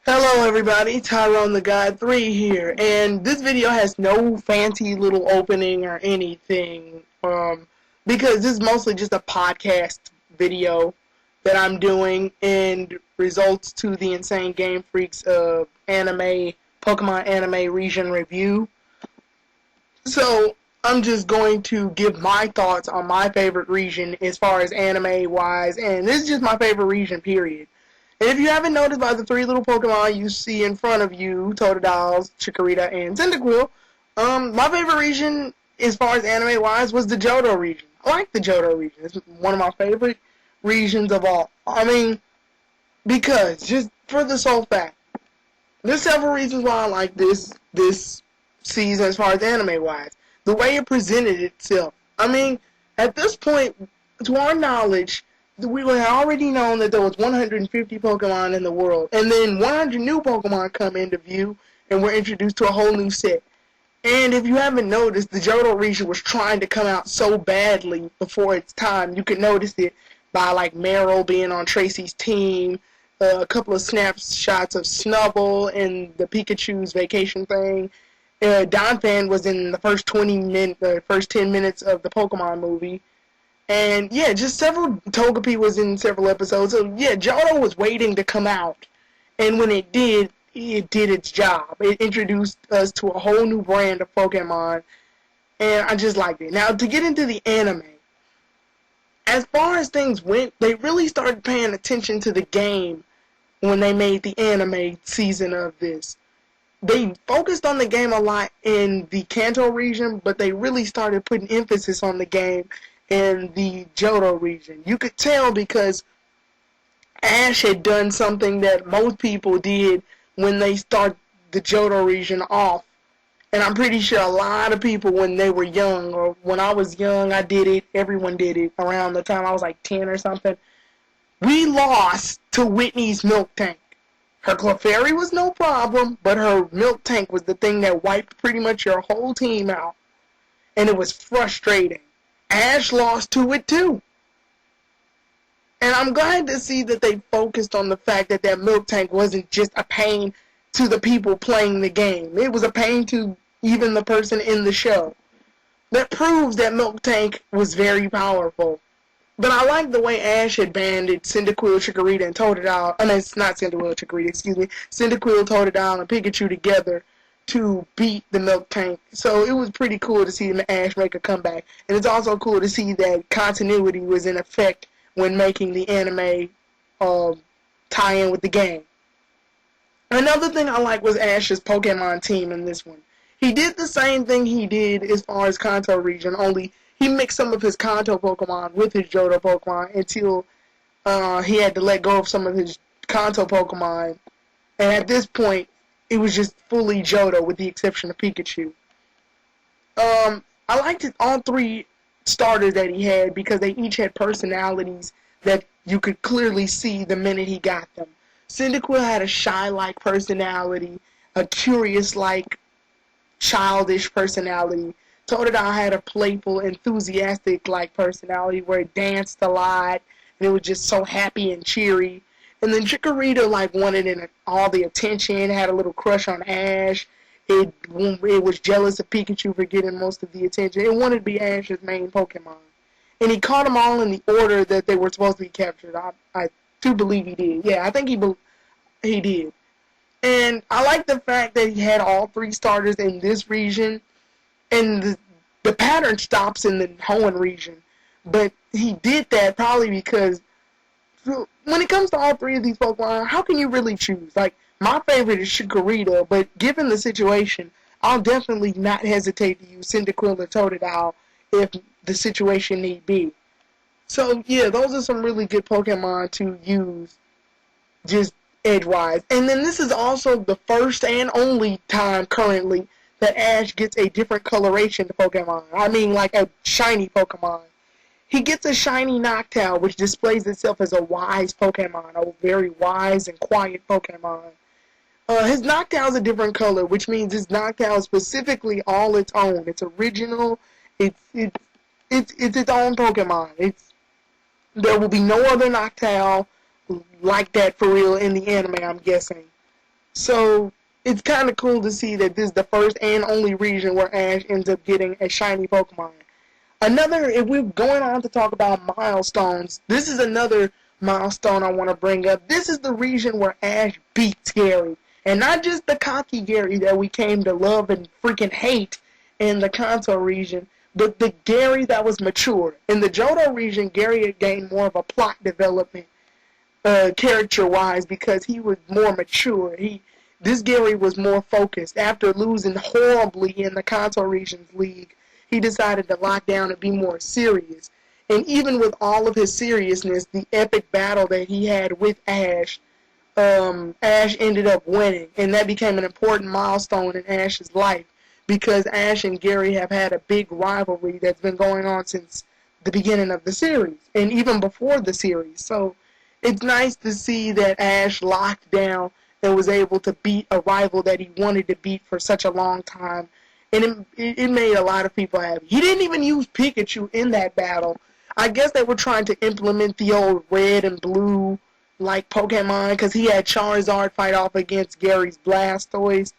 Hello everybody, Tyrone the God 3 here, and this video has no fancy little opening or anything, because this is mostly just a podcast video that I'm doing and results to the Insane Game Freaks Pokemon Anime Region Review. So, I'm just going to give my thoughts on my favorite region as far as anime-wise, and this is just my favorite region, period. And if you haven't noticed by the three little Pokemon you see in front of you, Totodiles, Chikorita, and Cyndaquil, my favorite region, as far as anime-wise, was the Jhoto region. I like the Jhoto region. It's one of my favorite regions of all. I mean, because, just for the sole fact, there's several reasons why I like this season as far as anime-wise. The way it presented itself. I mean, at this point, to our knowledge, we had already known that there was 150 Pokemon in the world, and then 100 new Pokemon come into view, and we're introduced to a whole new set. And if you haven't noticed, the Johto region was trying to come out so badly before its time. You could notice it by, like, Meryl being on Tracy's team, a couple of snapshots of Snubble and the Pikachu's vacation thing. Donphan was in the first 10 minutes of the Pokemon movie. And yeah, just Togepi was in several episodes. So yeah, Johto was waiting to come out. And when it did its job. It introduced us to a whole new brand of Pokemon. And I just liked it. Now, to get into the anime. As far as things went, they really started paying attention to the game when they made the anime season of this. They focused on the game a lot in the Kanto region, but they really started putting emphasis on the game in the Jhoto region. You could tell because Ash had done something that most people did when they start the Jhoto region off. And I'm pretty sure a lot of people when they were young, or when I was young, I did it, everyone did it, around the time I was like 10 or something. We lost to Whitney's milk tank. Her Clefairy was no problem, but her milk tank was the thing that wiped pretty much your whole team out. And it was frustrating. Ash lost to it too. And I'm glad to see that they focused on the fact that that milk tank wasn't just a pain to the people playing the game. It was a pain to even the person in the show. That proves that milk tank was very powerful. But I like the way Ash had banded Cyndaquil, Chikorita, and Totodile. I mean, it's not Cyndaquil, Chikorita, excuse me. Cyndaquil, Totodile, and Pikachu together to beat the milk tank. So it was pretty cool to see Ash make a comeback. And it's also cool to see that continuity was in effect when making the anime tie-in with the game. Another thing I like was Ash's Pokemon team in this one. He did the same thing he did as far as Kanto region, only he mixed some of his Kanto Pokemon with his Johto Pokemon until he had to let go of some of his Kanto Pokemon. And at this point, it was just fully Johto with the exception of Pikachu. I liked all three starters that he had because they each had personalities that you could clearly see the minute he got them. Cyndaquil had a shy-like personality, a curious-like, childish personality. Totodile had a playful, enthusiastic-like personality where it danced a lot, and it was just so happy and cheery. And then Chikorita, like, wanted all the attention, had a little crush on Ash. It was jealous of Pikachu for getting most of the attention. It wanted to be Ash's main Pokemon. And he caught them all in the order that they were supposed to be captured. I do believe he did. Yeah, I think he did. And I like the fact that he had all three starters in this region. And the pattern stops in the Hoenn region. But he did that probably because when it comes to all three of these Pokemon, how can you really choose? Like, my favorite is Chikorita, but given the situation, I'll definitely not hesitate to use Cyndaquil and Totodile if the situation need be. So, yeah, those are some really good Pokemon to use just edgewise. And then this is also the first and only time currently that Ash gets a different coloration to Pokemon. I mean, like a shiny Pokemon. He gets a shiny Noctowl, which displays itself as a wise Pokemon, a very wise and quiet Pokemon. His Noctowl is a different color, which means his Noctowl is specifically all its own. It's original. It's its own Pokemon. There will be no other Noctowl like that for real in the anime, I'm guessing. So it's kind of cool to see that this is the first and only region where Ash ends up getting a shiny Pokemon. Another, if we're going on to talk about milestones, this is another milestone I want to bring up. This is the region where Ash beats Gary. And not just the cocky Gary that we came to love and freaking hate in the Kanto region, but the Gary that was mature. In the Jhoto region, Gary had gained more of a plot development, character-wise, because he was more mature. This Gary was more focused. After losing horribly in the Kanto region's league, he decided to lock down and be more serious. And even with all of his seriousness, the epic battle that he had with Ash, Ash ended up winning, and that became an important milestone in Ash's life because Ash and Gary have had a big rivalry that's been going on since the beginning of the series, and even before the series. So it's nice to see that Ash locked down and was able to beat a rival that he wanted to beat for such a long time. And it made a lot of people happy. He didn't even use Pikachu in that battle. I guess they were trying to implement the old red and blue like Pokemon because he had Charizard fight off against Gary's Blastoise.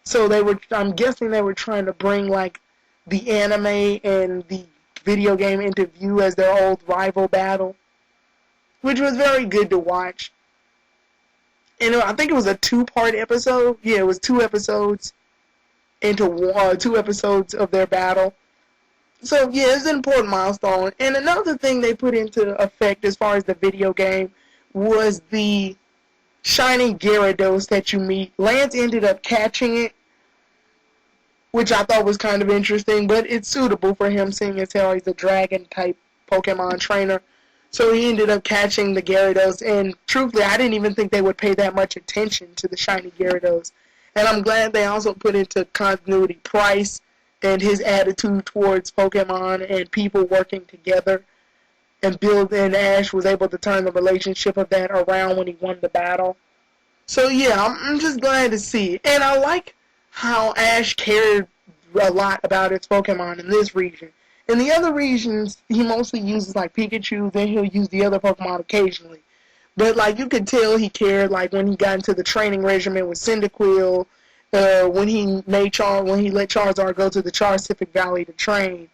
So I'm guessing they were trying to bring like the anime and the video game into view as their old rival battle, which was very good to watch. And I think it was a 2-part episode. Yeah, it was 2 episodes into 2 episodes of their battle. So yeah, it's an important milestone. And another thing they put into effect as far as the video game was the shiny Gyarados that you meet. Lance ended up catching it, which I thought was kind of interesting, but it's suitable for him seeing as how he's a dragon type Pokemon trainer. So he ended up catching the Gyarados, and truthfully, I didn't even think they would pay that much attention to the shiny Gyarados. And I'm glad they also put into continuity Price and his attitude towards Pokemon and people working together. And Ash was able to turn the relationship of that around when he won the battle. So yeah, I'm just glad to see it. And I like how Ash cared a lot about his Pokemon in this region. In the other regions, he mostly uses like Pikachu, then he'll use the other Pokemon occasionally. But like you could tell he cared like when he got into the training regimen with Cyndaquil, when he let Charizard go to the Charcific Valley to train.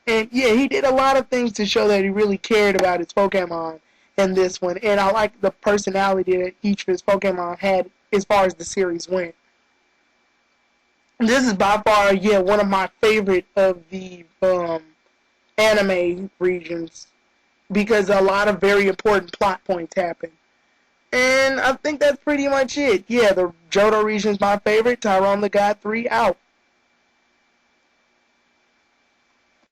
And yeah, he did a lot of things to show that he really cared about his Pokemon in this one. And I like the personality that each of his Pokemon had as far as the series went. This is by far, yeah, one of my favorite of the anime regions because a lot of very important plot points happen. And I think that's pretty much it. Yeah, the Jhoto region is my favorite. Tyrone the God 3 out.